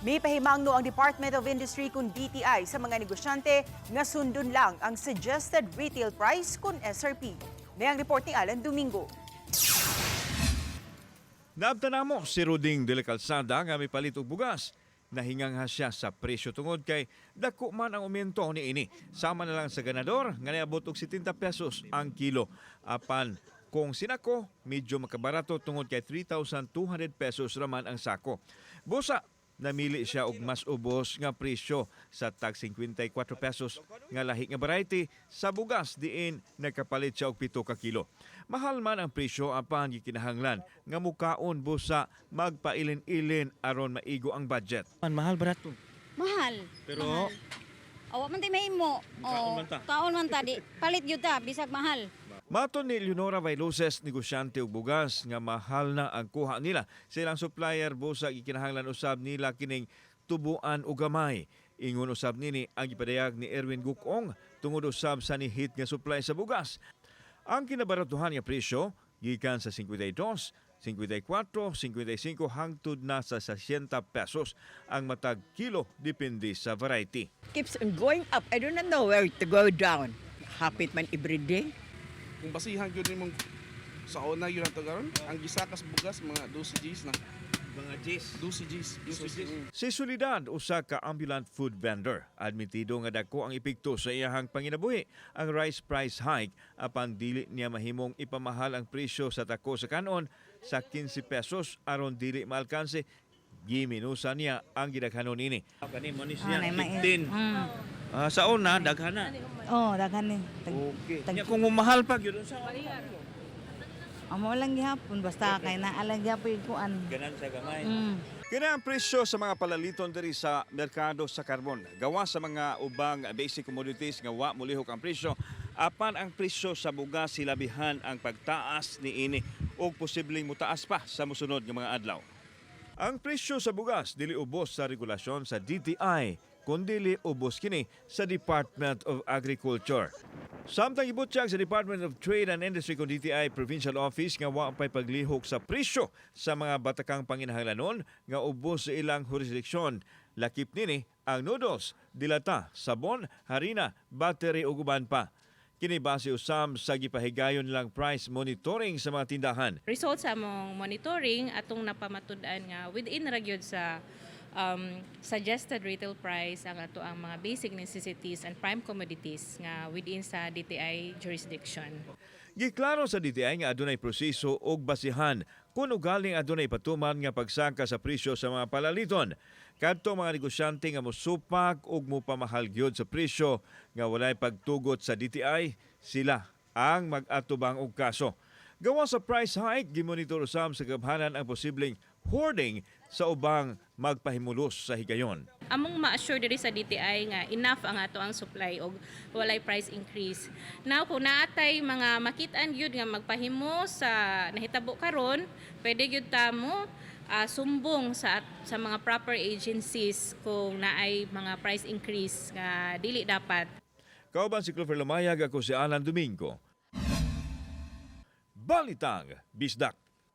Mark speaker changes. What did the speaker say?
Speaker 1: May pahimangno ang Department of Industry kung DTI sa mga negosyante nga sundon lang ang suggested retail price kung SRP. Nayang report ni Alan Domingo.
Speaker 2: Naabtan namo si Roding de la Calzada nga may palit og bugas. Nahingang siya sa presyo tungod kay dako man ang aumento ni ini. Sama na lang sa ganador nga niabot og 70 pesos ang kilo. Apan kung sinako, medyo makabarato tungod kay 3,200 pesos raman ang sako. Busa, namili siya og mas ubos nga presyo sa tag 54 pesos nga lahi nga variety sa bugas diin nagkapalit siya og 7 ka kilo. Mahal man ang presyo apan gikinahanglan nga mukaon busa magpailin-ilin aron maigo ang budget.
Speaker 3: Mahal barato.
Speaker 4: Mahal.
Speaker 3: Pero
Speaker 4: mahal. Awa man tay mahimo.
Speaker 3: Kaon man ta.
Speaker 4: Kaon man ta di. Palit gyud ta bisag mahal.
Speaker 2: Maton ni Leonora Vailuces, negosyante og bugas nga mahal na ang kuha nila. Silang supplier busa gikinahanglan usab nila kining tubuan og gamay. Ingon usab nini ang gipadayag ni Erwin Gukong tungod usab sa nihit nga supply sa bugas. Ang kinabaratuhan nga presyo gikan sa 52, 54, 55 hangtod na sa 60 pesos ang matag kilo depende sa variety.
Speaker 5: Keeps on going up. I do not know where to go down. Hapit man every day.
Speaker 6: Kung basihan yun mong sa una yun ang tagaron, ang gisakas bugas mga 12 Gs na.
Speaker 3: mga G's.
Speaker 6: 12 Gs.
Speaker 2: Si Soledad, usa ka ambulant food vendor, admitido nga dako ang epekto sa iyahang panginabuhi ang rice price hike apan dili niya mahimong ipamahal ang presyo sa tako sa kanon sa 15 pesos aron dili maalkanse. Giminusa niya ang gidaghanon ini.
Speaker 3: Kani mo ni siya
Speaker 4: Anay,
Speaker 3: 15. Sa una daghana.
Speaker 4: Oh, daghan ni.
Speaker 3: Okay. Nya kung mahal pa gyud sa
Speaker 4: Amo lang gihapon basta kay naalang gyapon kuan.
Speaker 3: ganan sa gamay.
Speaker 2: Kina ang presyo sa mga palaliton diri sa merkado sa karbon. Gawa sa mga ubang basic commodities nga wa molihok ang presyo, apan ang presyo sa bugas silabihan ang pagtaas niini ug posibleng mutaas pa sa mosunod nga mga adlaw. Ang presyo sa bugas dili ubos sa regulasyon sa DTI, kundi ubos kini sa Department of Agriculture. Samtang ibutyag sa Department of Trade and Industry kung DTI Provincial Office nga wa pay paglihok sa presyo sa mga batakang panginahanglanon nga ubos sa ilang jurisdiksyon. Lakip nini ang noodles, dilata, sabon, harina, battery ug uban pa. Kini base usam sa gipahigayon lang price monitoring sa mga tindahan.
Speaker 7: Result sa among monitoring atong napamatud-an nga within ra gyud sa suggested retail price ang ato ang mga basic necessities and prime commodities nga within sa DTI jurisdiction.
Speaker 2: Giklaro sa DTI nga adunay proseso og basihan kung ugaling adunay patuman nga pagsaka sa presyo sa mga palaliton. Kadto mga negosyante nga mosupak og mopamahal gyud sa presyo nga walay pagtugot sa DTI, sila ang mag-atubang og kaso. Gawa sa price hike, gimonitor usam sa kabhanan ang posibleng hoarding sa ubang magpahimulos sa higayon.
Speaker 7: Among ma-assure diri sa DTI nga enough ang ato ang supply og walay price increase. Now kung naatay mga makit-an gyud nga magpahimo sa nahitabo karon, pwede gyud ta mo sumbong sa mga proper agencies kung naay mga price increase nga dili dapat.
Speaker 2: Kauban si Clover Lumayag, ako si Alan Domingo. Balitang Bisdak.